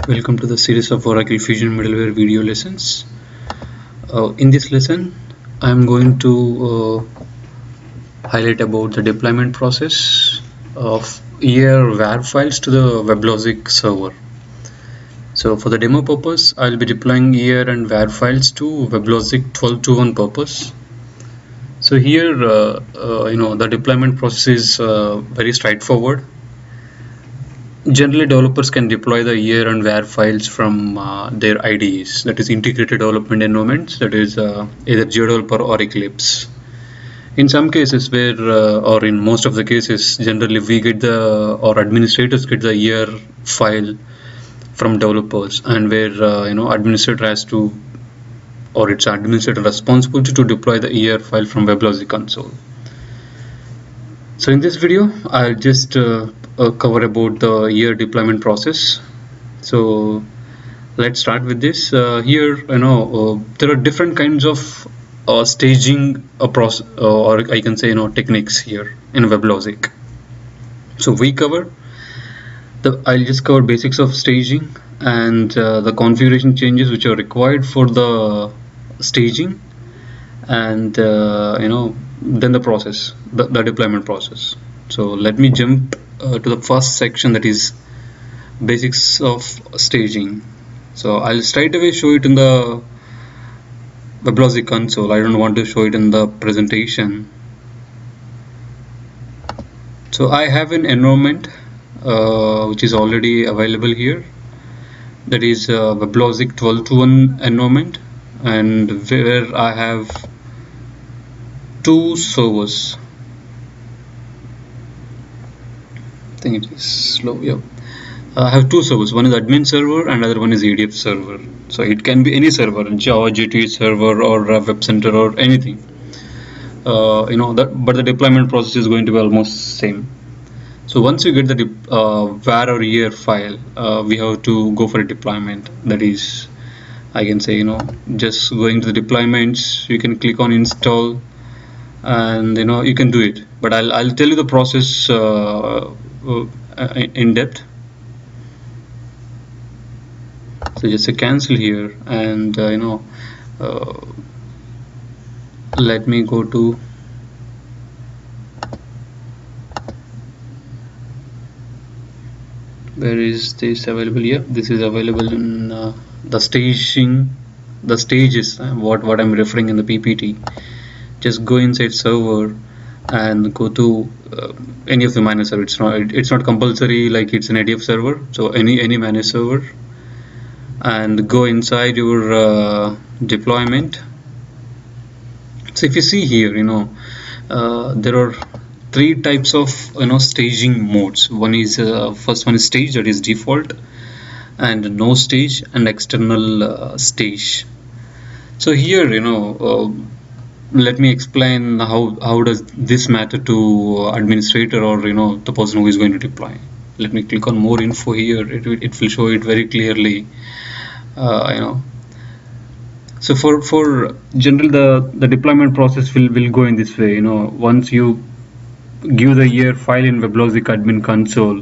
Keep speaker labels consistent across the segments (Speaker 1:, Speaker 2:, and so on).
Speaker 1: Welcome to the series of Oracle Fusion middleware video lessons. In this lesson, I am going to highlight about the deployment process of ER WAR files to the Weblogic server. So for the demo purpose, I will be deploying ER and WAR files to Weblogic 12.2.1 purpose. So here, the deployment process is very straightforward. Generally, developers can deploy the ER and WAR files from their IDEs, that is integrated development environments, that is either GDeveloper or Eclipse. In some cases or in most of the cases, generally we get or administrators get the ER file from developers, and where administrator has to, or it's administrator responsible to deploy the ER file from Weblogic console. So in this video, I'll just cover about the ER deployment process. So let's start with this. Here, there are different kinds of staging process, or I can say, techniques here in Weblogic. So I'll just cover basics of staging and the configuration changes which are required for the staging, and then the process, the deployment process. So let me jump to the first section, that is basics of staging. So I'll straight away show it in the Weblogic console. I don't want to show it in the presentation. So I have an environment which is already available here, that is Weblogic 12.2.1 environment, and where I have two servers. I think it is slow. Yeah, I have two servers. One is admin server and other one is ADF server. So it can be any server, Java GT server or Web Center or anything. But the deployment process is going to be almost same. So once you get the var or ER file, we have to go for a deployment. That is, I can say, just going to the deployments, you can click on install, and you can do it. But I'll tell you the process in depth. So just a cancel here, and let me go to where is this available here. This is available in the stages, what I'm referring in the PPT. Just go inside server and go to any of the managed server. It's not compulsory like it's an ADF server, so any managed server, and go inside your deployment. So if you see here, there are three types of staging modes. One is first one is stage, that is default, and no stage, and external stage. So here, let me explain how does this matter to administrator or the person who is going to deploy. Let me click on more info here. It will show it very clearly. So for general, the deployment process will go in this way. Once you give the ER file in Weblogic admin console,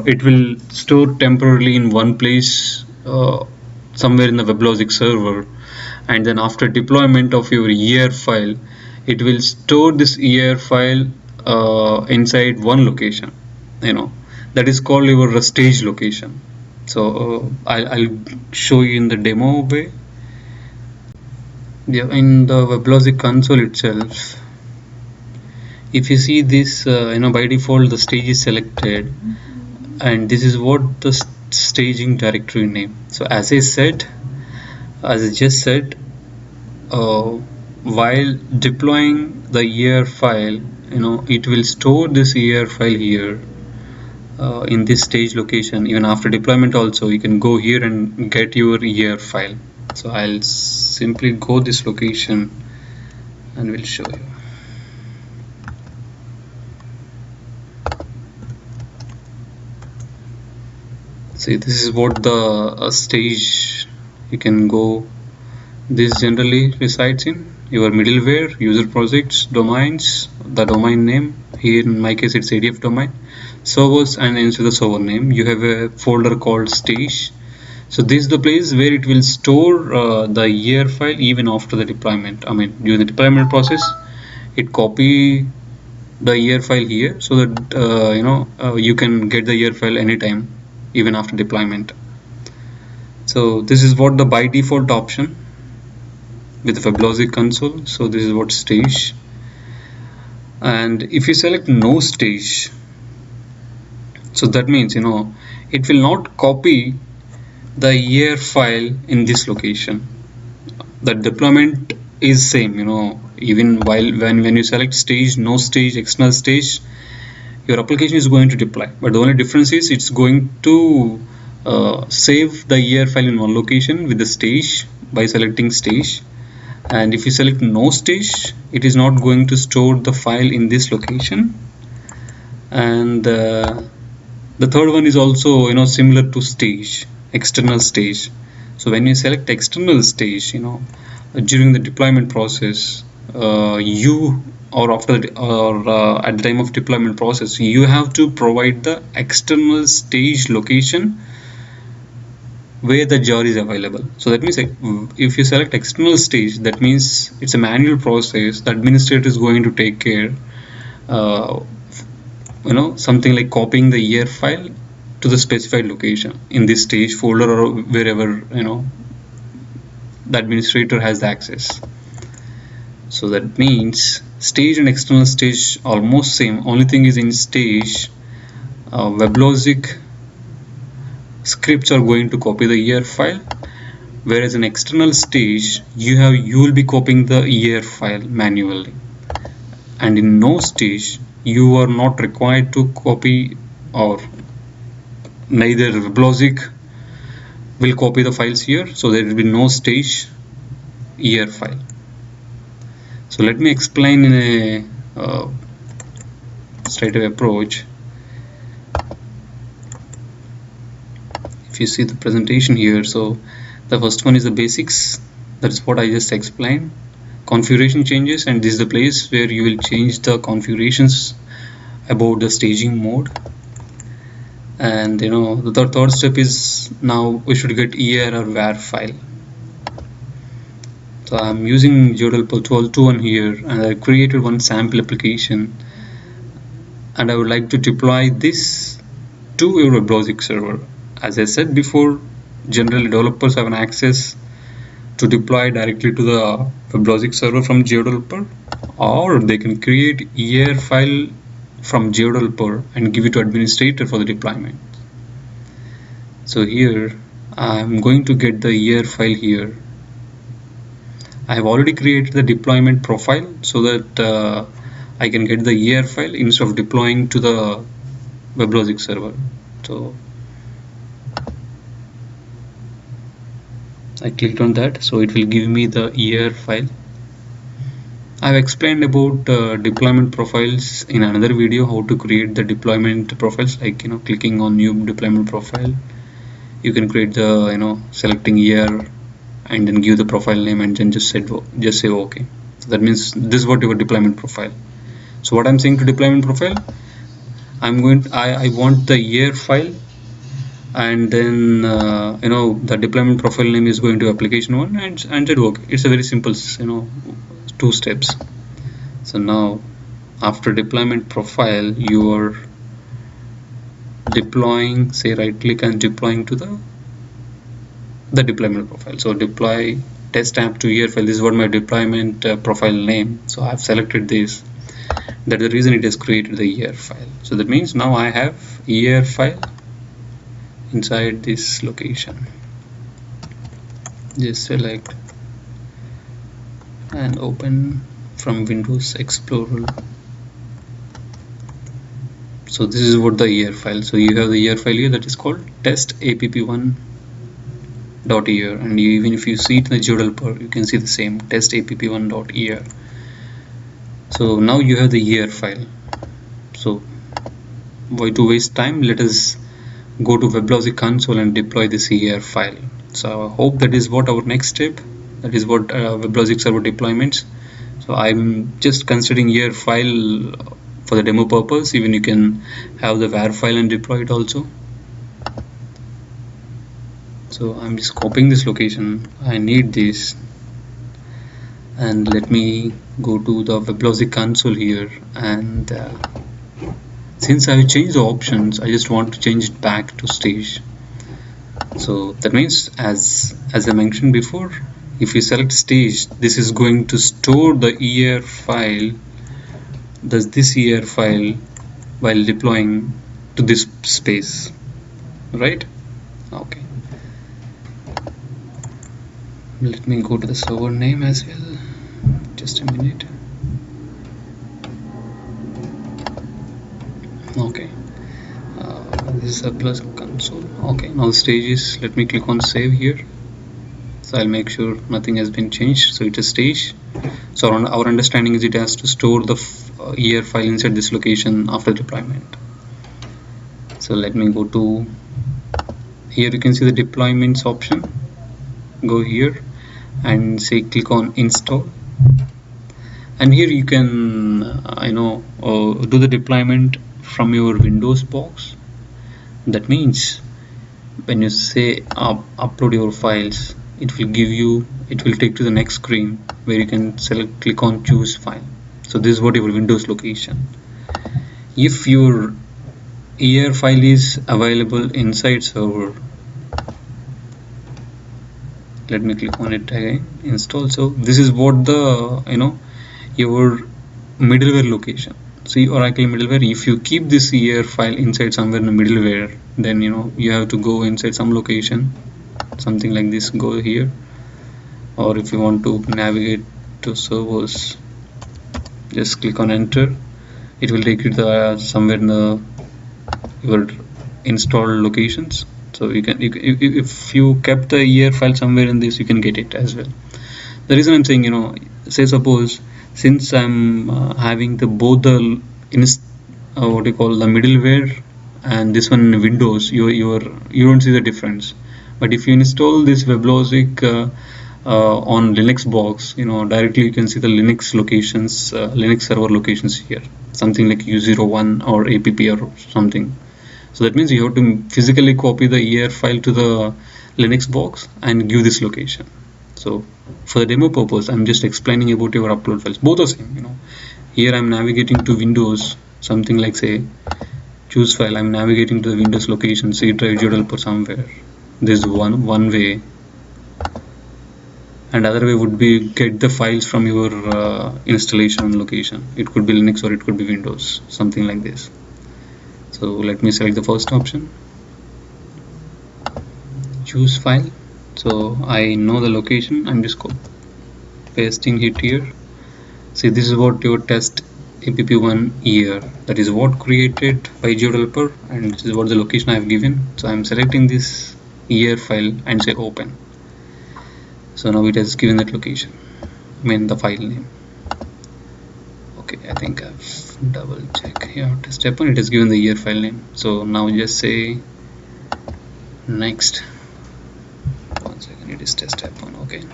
Speaker 1: it will store temporarily in one place somewhere in the Weblogic server, and then after deployment of your ER file, it will store this ER file inside one location. That is called your stage location. So I'll show you in the demo way. Yeah, in the Weblogic console itself, if you see this, by default the stage is selected, and this is what the staging directory name. So as I just said, while deploying the ER file, it will store this ER file here in this stage location. Even after deployment also, you can go here and get your ER file. So I'll simply go this location and will show you. See, this is what the stage, you can go. This generally resides in your middleware, user projects, domains, the domain name. Here in my case it's ADF domain, servers, and inside the server name you have a folder called stage, So this is the place where it will store the year file even after the deployment. I mean, during the deployment process, it copy the year file here, so that you can get the year file anytime, even after deployment. So this is what the by default option with the Weblogic console. So this is what stage, and if you select no stage, so that means it will not copy the year file in this location. The deployment is same, even when you select stage, no stage, external stage, your application is going to deploy, but the only difference is it's going to save the year file in one location with the stage by selecting stage, and if you select no stage, it is not going to store the file in this location. And the third one is also similar to stage, external stage. So when you select external stage, during the deployment process, you or after the, or at the time of deployment process, you have to provide the external stage location where the jar is available. So that means if you select external stage, that means it's a manual process. The administrator is going to take care, something like copying the year file to the specified location in this stage folder or wherever the administrator has the access. So that means stage and external stage almost same. Only thing is in stage, Weblogic scripts are going to copy the year file, whereas in external stage you will be copying the year file manually, and in no stage you are not required to copy, or neither Weblogic will copy the files here, so there will be no stage year file. So let me explain in a straightaway approach. If you see the presentation here, so the first one is the basics. That's what I just explained. Configuration changes, and this is the place where you will change the configurations about the staging mode. And the third step is, now we should get year or var file. So I'm using Geodeveloper 12.2.1 here, and I created one sample application, and I would like to deploy this to your Weblogic server. As I said before, generally developers have an access to deploy directly to the Weblogic server from Geodeveloper, or they can create year file from Geodeveloper and give it to administrator for the deployment. So here I'm going to get the year file here. I have already created the deployment profile so that I can get the year file instead of deploying to the Weblogic server. So I clicked on that, so it will give me the year file. I've explained about deployment profiles in another video, how to create the deployment profiles, like clicking on new deployment profile. You can create the selecting year and then give the profile name and then just say okay. So that means this is what your deployment profile. So what I'm saying to deployment profile, I want the year file, and then the deployment profile name is going to application 1 and said okay. It's a very simple 2 steps. So now after deployment profile, you are deploying, say right click and deploying to the deployment profile. So deploy test app to year file. This is what my deployment profile name. So I've selected this. That's the reason it has created the year file. So that means now I have year file inside this location. Just select and open from Windows Explorer. So this is what the year file. So you have the year file here that is called testapp1.ear, and even if you see it in the Geodeveloper, you can see the same testapp1.ear. So now you have the year file. So why to waste time? Let us go to Weblogic console and deploy this year file. So I hope that is what our next step. That is what Weblogic server deployments. So I'm just considering year file for the demo purpose. Even you can have the var file and deploy it also. So I'm just copying this location. I need this, and let me go to the Weblogic console here, and since I've changed the options, I just want to change it back to stage. So that means, as I mentioned before, if you select stage, this is going to store the ER file, this ER file, while deploying to this space, right? Okay, let me go to the server name as well, just a minute. Okay, this is a plus console. Okay, now the stage is, let me click on save here. So I'll make sure nothing has been changed. So it's a stage. So our understanding is it has to store the ER file inside this location after deployment. So let me go to here. You can see the deployments option. Go here and say click on install, and here you can do the deployment from your Windows box. That means when you say upload your files, it will take to the next screen where you can click on choose file. So this is what your Windows location. If your ER file is available inside server, let me click on it again, install. So this is what the your middleware location. See, Oracle middleware, if you keep this ER file inside somewhere in the middleware, then you have to go inside some location, something like this, go here. Or if you want to navigate to servers, just click on enter. It will take you to somewhere in your installed locations. So if you kept the ER file somewhere in this, you can get it as well. The reason I'm saying, say suppose, since I'm having both the what you call the middleware and this one in Windows, you don't see the difference. But if you install this Weblogic on Linux box, directly you can see the Linux locations, Linux server locations here, something like U01 or app or something. So that means you have to physically copy the ER file to the Linux box and give this location. So for the demo purpose, I'm just explaining about your upload files. Both are same. Here I'm navigating to Windows, something like say choose file. I'm navigating to the Windows location, C drive developer somewhere. This is one way, and other way would be get the files from your installation location. It could be Linux or it could be Windows, something like this. So let me select the first option, choose file. So I know the location, I'm just pasting it here. See, this is what your test app1 ER, that is what created by developer, and this is what the location I have given. So I'm selecting this ER file and say open. So now it has given that location, the file name. Okay, I think I've double check here, test app1, it has given the ER file name. So now just say next. One second, it is test app1. Okay,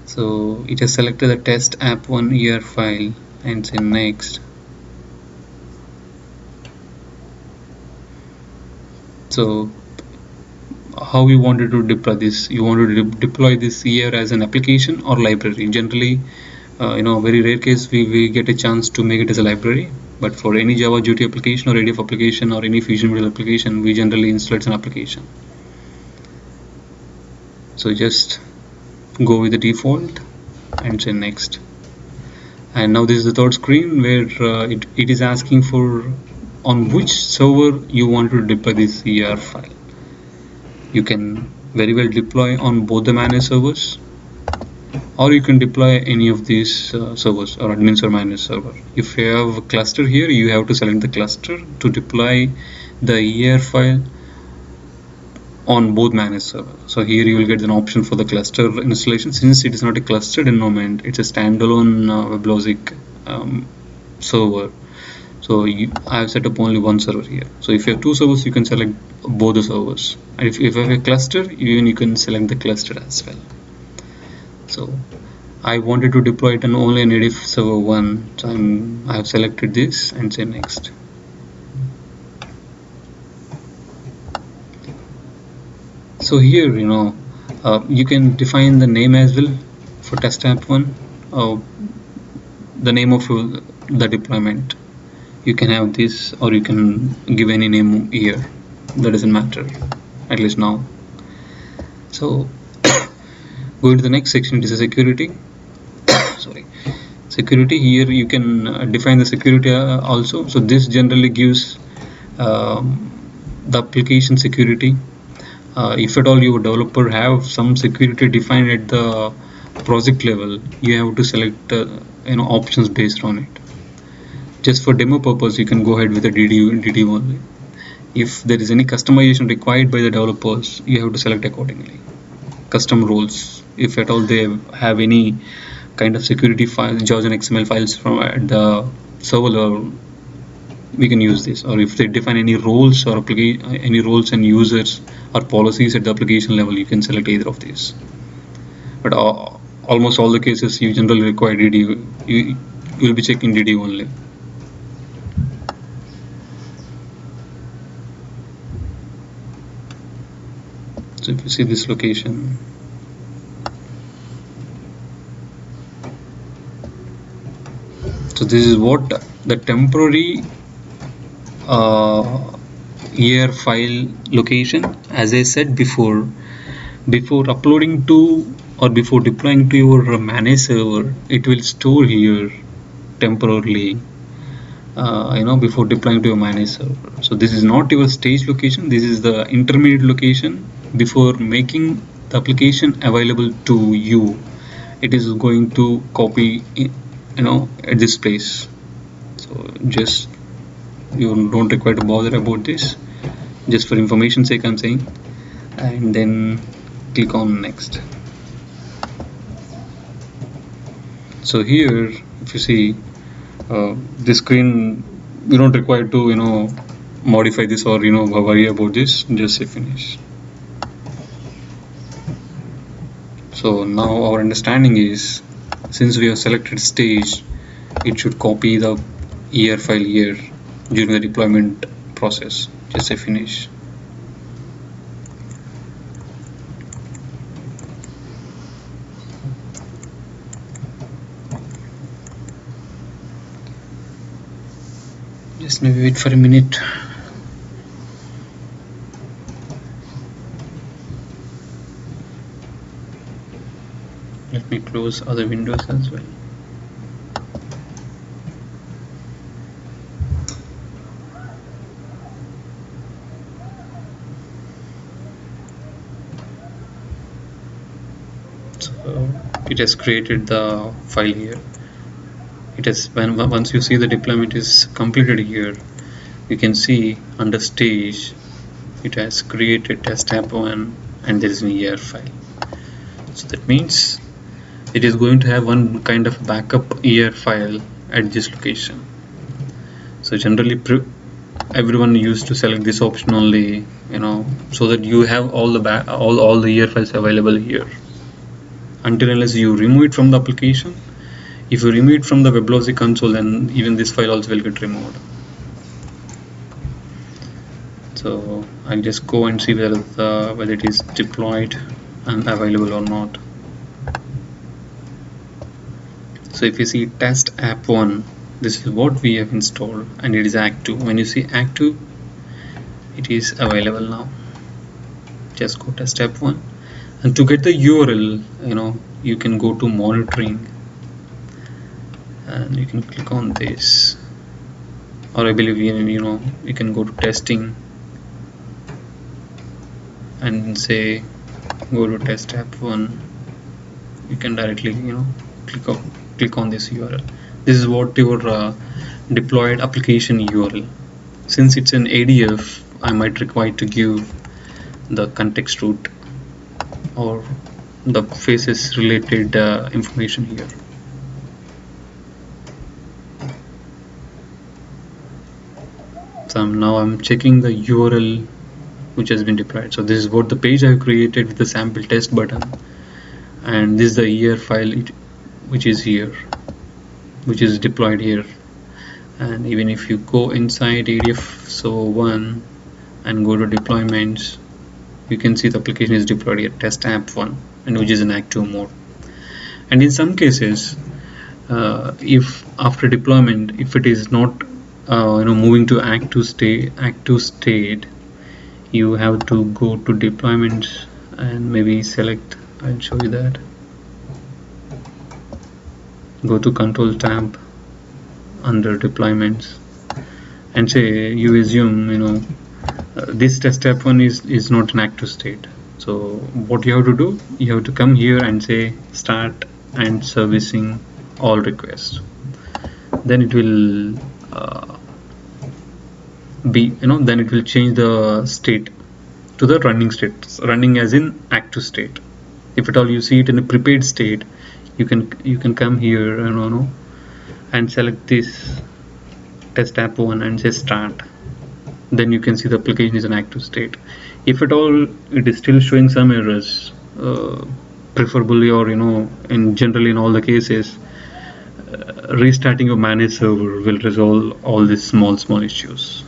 Speaker 1: so it has selected the test app1 ER file and say next. So how you wanted to deploy this? You wanted to deploy this ER as an application or library? Generally, very rare case we get a chance to make it as a library, but for any Java Duty application or ADF application or any Fusion Model application, we generally install it as an application. So just go with the default and say next. And now this is the third screen where it is asking for on which server you want to deploy this ER file. You can very well deploy on both the managed servers, or you can deploy any of these servers or admins or managed server. If you have a cluster here, you have to select the cluster to deploy the ER file on both managed servers. So here you will get an option for the cluster installation. Since it is not a clustered environment, it's a standalone Weblogic server. So I have set up only one server here. So if you have two servers, you can select both the servers. And if you have a cluster, even you can select the cluster as well. So I wanted to deploy it on only an ADF server 1. So I have selected this and say next. So here, you can define the name as well for test app 1, the name of the deployment. You can have this, or you can give any name here. That doesn't matter, at least now. So go to the next section. It is a security. Sorry, security. Here you can define the security also. So this generally gives the application security. If at all your developer have some security defined at the project level, you have to select options based on it. Just for demo purpose, you can go ahead with the DD only. If there is any customization required by the developers, you have to select accordingly. Custom roles, if at all they have any kind of security files, JAWS and XML files from at the server level, we can use this. Or if they define any roles or any roles and users or policies at the application level, you can select either of these. But almost all the cases you generally require DD. You will be checking DD only. So if you see this location, so this is what the temporary year file location. As I said before uploading to or before deploying to your managed server, it will store here temporarily before deploying to your managed server. So this is not your stage location, this is the intermediate location before making the application available to you. It is going to copy at this place. So just you don't require to bother about this, just for information sake I'm saying. And then click on next. So here if you see this screen, you don't require to modify this or worry about this, just say finish. So now our understanding is, since we have selected stage, it should copy the year file here during the deployment process. Just say finish. Just maybe wait for a minute. Let me close other windows as well. So it has created the file here. It has, once you see the deployment is completed here, you can see under stage it has created test app 1 and there is an ER file. So that means it is going to have one kind of backup ER file at this location. So generally everyone used to select this option only, so that you have all the all the ER files available here. Until unless you remove it from the application. If you remove it from the Weblogic console, then even this file also will get removed. So I'll just go and see whether it is deployed and available or not. So if you see test app 1, this is what we have installed and it is active. When you see active, it is available now. Just go test app 1, and to get the URL, you can go to monitoring and you can click on this, or I believe you can go to testing and say go to test app 1. You can directly click on this URL. This is what your deployed application URL. Since it's an ADF, I might require to give the context root or the faces related information here. So now I'm checking the URL which has been deployed. So this is what the page I've created with the sample test button, and this is the ER file which is here, which is deployed here. And even if you go inside ADF server 1 and go to deployments, you can see the application is deployed here, test app 1, and which is in active mode. And in some cases, if after deployment, if it is not moving to active state, you have to go to deployments and maybe select, I'll show you that, go to control tab under deployments and say you assume this test app 1 is not an active state. So what you have to do, you have to come here and say start and servicing all requests. Then it will then it will change the state to the running state, running as in active state. If at all you see it in a prepaid state, you can come here and select this test app 1 and say start. Then you can see the application is in active state. If at all it is still showing some errors, preferably or generally in all the cases, restarting your managed server will resolve all these small issues.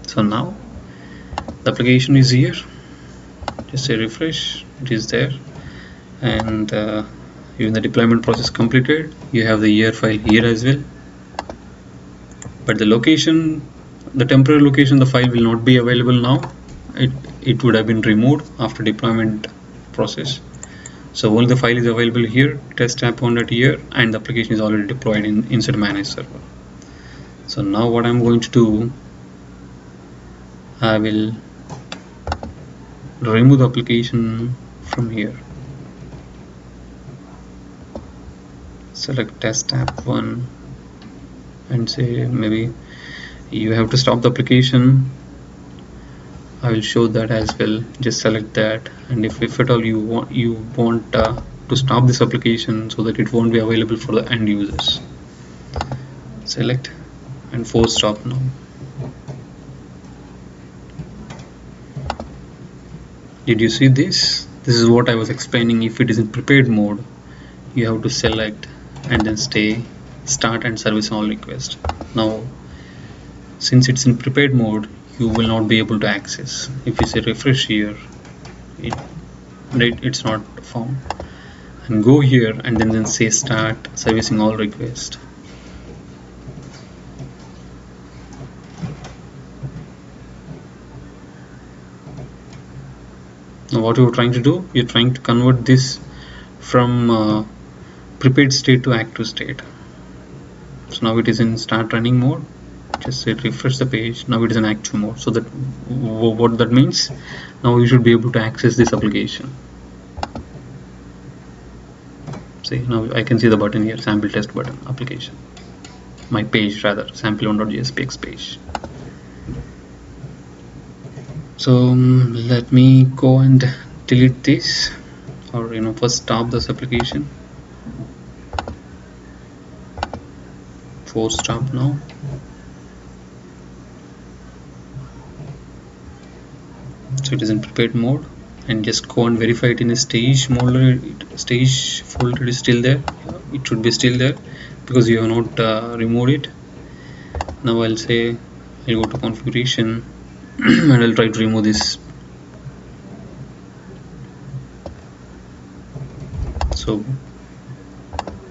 Speaker 1: So now the application is here, just say refresh, it is there, and even the deployment process completed. You have the ER file here as well, but the location, the temporary location, the file will not be available now. It would have been removed after deployment process. So only the file is available here, test app1.here, and the application is already deployed inside managed server. So now what I'm going to do, I will remove the application from here. Select test app 1 and say maybe you have to stop the application. I will show that as well. Just select that, and if at all you want to stop this application so that it won't be available for the end users, select and force stop now. Did you see this? This is what I was explaining. If it is in prepared mode, you have to select and then start and service all requests. Now since it's in prepared mode, you will not be able to access. If you say refresh here, it's not found. And go here and then say start servicing all requests. Now what you're trying to do, you're trying to convert this from prepared state to active state. So now it is in start running mode. Just say refresh the page. Now it is in active mode. So that what that means, now you should be able to access this application. See, now I can see the button here, sample test button, application, my page rather, sample1.jspx page. So let me go and delete this, or first stop this application. Force stop now. So it is in prepared mode, and just go and verify it in a stage folder. Stage folder is still there. It should be still there because you have not removed it. Now I'll say I'll go to configuration and I'll try to remove this. So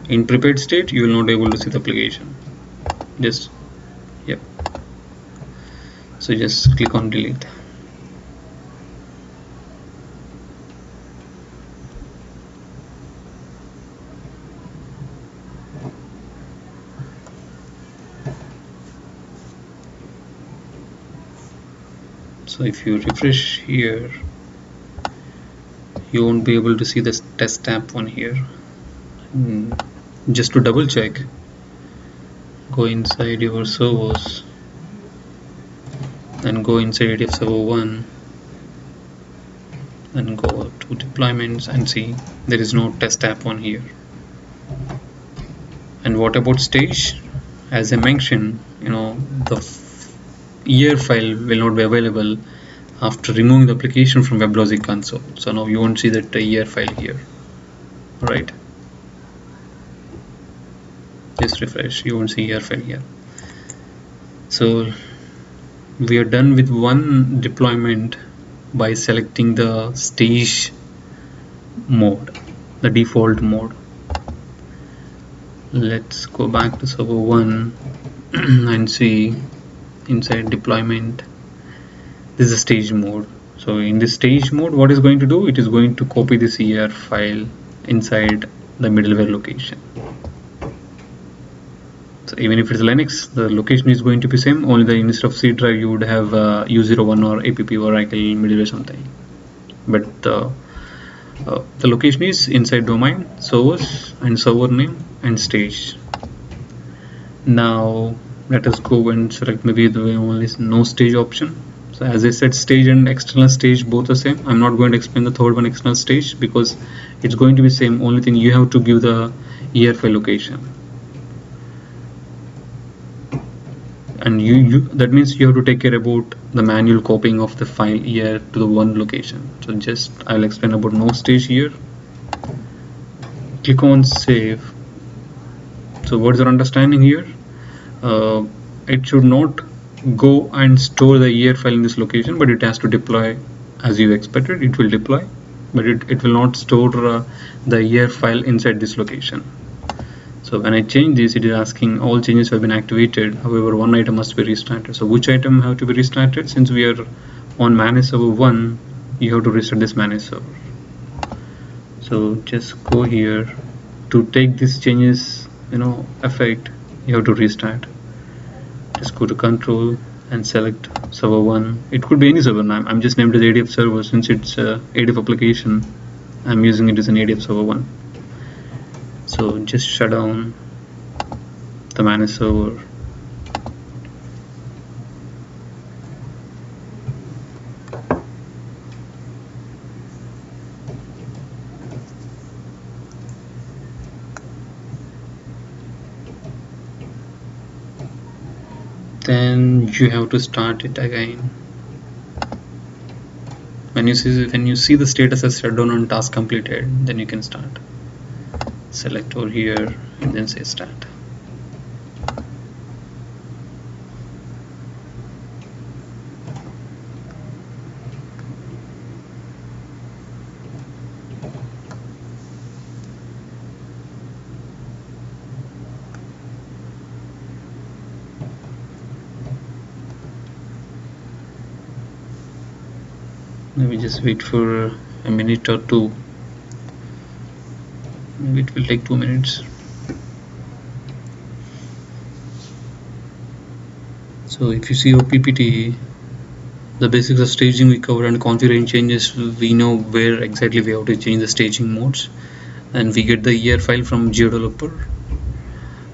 Speaker 1: in prepared state, you will not be able to see the application. Just so just click on delete. So if you refresh here, you won't be able to see this test app 1 here. Just to double check, go inside your servers and go inside if server 1 and go to deployments and see there is no test app 1 here. And what about stage? As I mentioned, the ER file will not be available after removing the application from Weblogic console. So now you won't see that ER file here, right? Just refresh, you won't see ER file here. So we are done with one deployment by selecting the stage mode, the default mode. Let's go back to server 1 and see inside deployment. This is a stage mode. So in this stage mode, what is going to do? It is going to copy this ER file inside the middleware location. So even if it's Linux, the location is going to be same, only the instead of C drive you would have U01 or APP Oracle middleware something. But the location is inside domain, servers, and server name and stage. Now let us go and select maybe the only no stage option. So as I said, stage and external stage both are same. I'm not going to explain the third one, external stage, because it's going to be same. Only thing you have to give the ER file location. And that means you have to take care about the manual copying of the file here to the one location. So just I'll explain about no stage here. Click on save. So what is your understanding here? It should not go and store the ER file in this location, but it has to deploy as you expected. It will deploy, but it will not store the ER file inside this location. So when I change this, it is asking all changes have been activated. However, one item must be restarted. So which item have to be restarted? Since we are on manage server 1, you have to restart this manage server. So just go here to take these changes, effect. You have to restart. Just go to control and select server 1. It could be any server. I'm just named as ADF server since it's ADF application. I'm using it as an ADF server 1. So just shut down the manage server. Then you have to start it again. When you see the status as shutdown and task completed, then you can start. Select over here and then say start. Maybe just wait for a minute or two. Maybe it will take 2 minutes. So if you see your PPT, the basics of staging we covered, and configuration changes, we know where exactly we have to change the staging modes, and we get the ER file from GeoDeveloper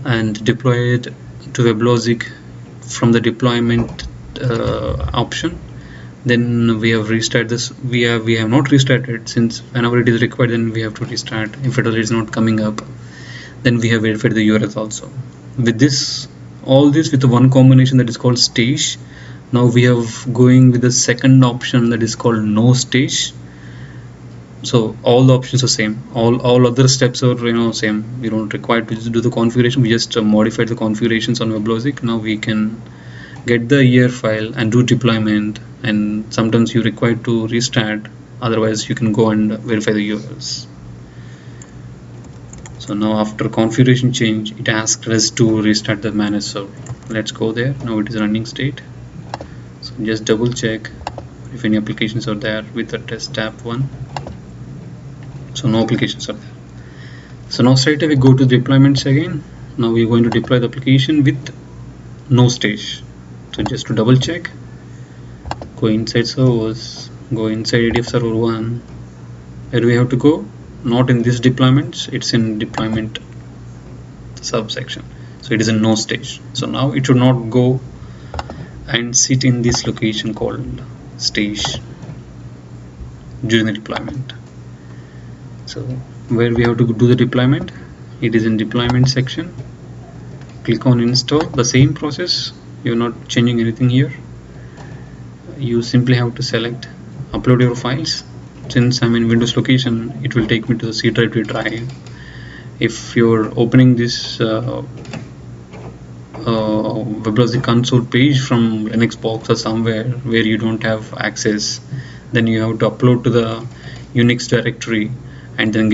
Speaker 1: and deploy it to Weblogic from the deployment option. Then we have restarted this. We have not restarted, since whenever it is required, then we have to restart. If it is not coming up, then we have verified the URLs also. With this, all this with the one combination that is called stage. Now we have going with the second option that is called no stage. So all the options are same. All other steps are same. We don't require to do the configuration. We just modified the configurations on Weblogic. Now we can get the ER file and do deployment, and sometimes you require to restart, otherwise you can go and verify the URLs. So now after configuration change, it asked us to restart the manage server. Let's go there. Now it is running state. So just double check if any applications are there with the test tab 1. So no applications are there. So now straight away go to deployments again. Now we're going to deploy the application with no stage. So just to double check, go inside servers, go inside ADF server 1. Where do we have to go? Not in this deployments, it's in deployment subsection. So it is in no stage. So now it should not go and sit in this location called stage during the deployment. So where we have to do the deployment, it is in deployment section. Click on install. The same process, you're not changing anything here. You simply have to select upload your files. Since I'm in Windows location, it will take me to the C drive to drive. If you're opening this Weblogic console page from Linux box or somewhere where you don't have access, then you have to upload to the Unix directory and then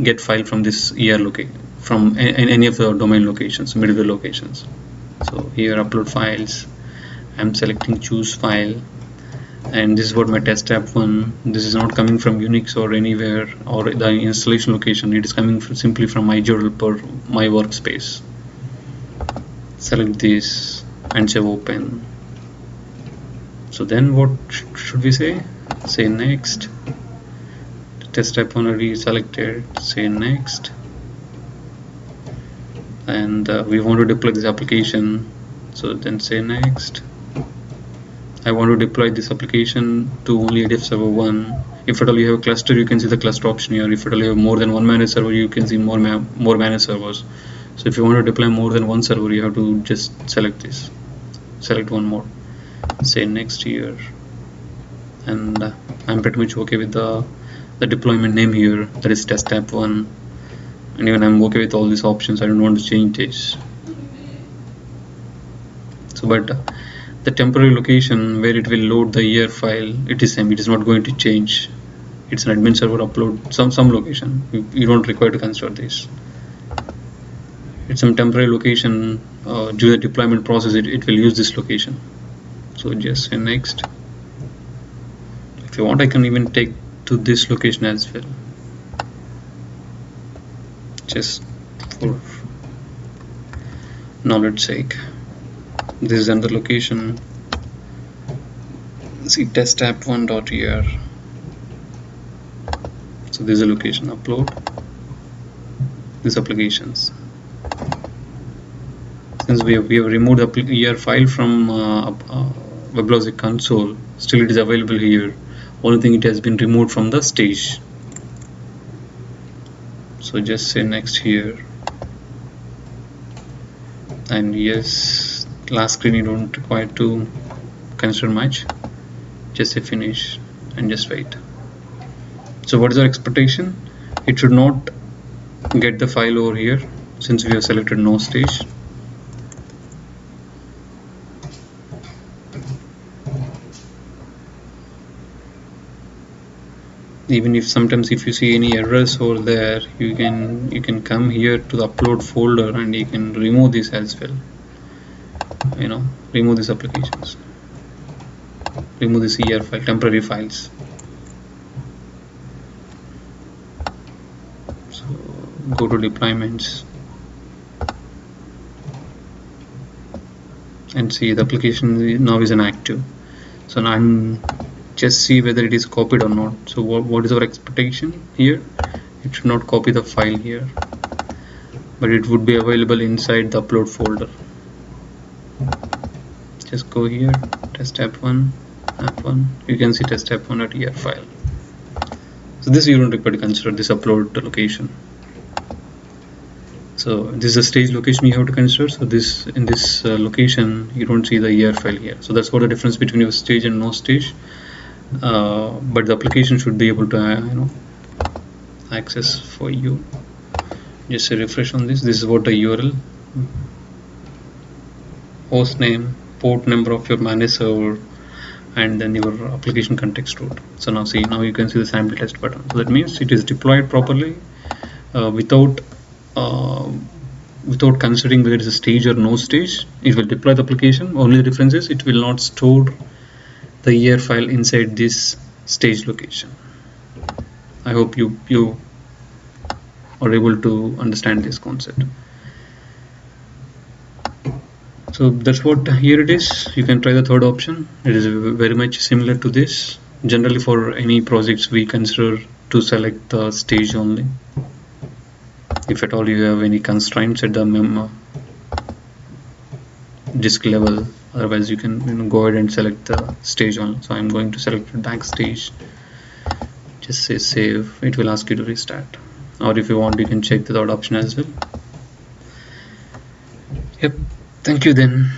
Speaker 1: get file from this ER location, from any of the domain locations, middleware locations. So here upload files, I'm selecting choose file, and this is what my test app one. This is not coming from Unix or anywhere or the installation location, it is coming simply from my URL per my workspace. Select this and say open. So then what should we say? Say next. The test app one already selected, say next. And we want to deploy this application, so then say next. I want to deploy this application to only ADF server 1. If at all you have a cluster, you can see the cluster option here. If at all you have more than one managed server, you can see more managed servers. So if you want to deploy more than one server, you have to just select this, select one more, say next here, and I'm pretty much okay with the deployment name here, that is test app 1, and even I'm okay with all these options. I don't want to change this. So but the temporary location where it will load the ER file, it is same, it is not going to change. It's an admin server upload, some location. You don't require to consider this. It's some temporary location. During the deployment process, it will use this location. So just say next. If you want, I can even take to this location as well, just for knowledge sake. This is another location. See test app 1.er. So this is a location, upload these applications. Since we have removed the ER file from Weblogic console, still it is available here. Only thing, it has been removed from the stage. So just say next here, and yes, last screen you don't require to consider much. Just say finish and just wait. So what is our expectation? It should not get the file over here since we have selected no stage. Even if sometimes if you see any errors over there, you can come here to the upload folder and you can remove this as well. Remove these applications, remove this ER file, temporary files. So go to deployments and see the application now is inactive. So now I'm just see whether it is copied or not. So what is our expectation here? It should not copy the file here, but it would be available inside the upload folder. Just go here, test app 1, app 1. You can see test app 1 at ER file. So this you don't require to consider this upload location. So this is a stage location you have to consider. So this in this location you don't see the ER file here. So that's what the difference between your stage and no stage. But the application should be able to access for you. Just say refresh on this. This is what the URL, host name, port number of your managed server, and then your application context root. So now see, now you can see the sample test button. So that means it is deployed properly without considering whether it is a stage or no stage. It will deploy the application. Only the difference is it will not store the ER file inside this stage location. I hope you are able to understand this concept. So that's what here it is. You can try the third option. It is very much similar to this. Generally for any projects we consider to select the stage only. If at all you have any constraints at the disk level, otherwise you can go ahead and select the stage only. So I'm going to select the backstage. Just say save. It will ask you to restart, or if you want you can check the third option as well. Yep. Thank you then.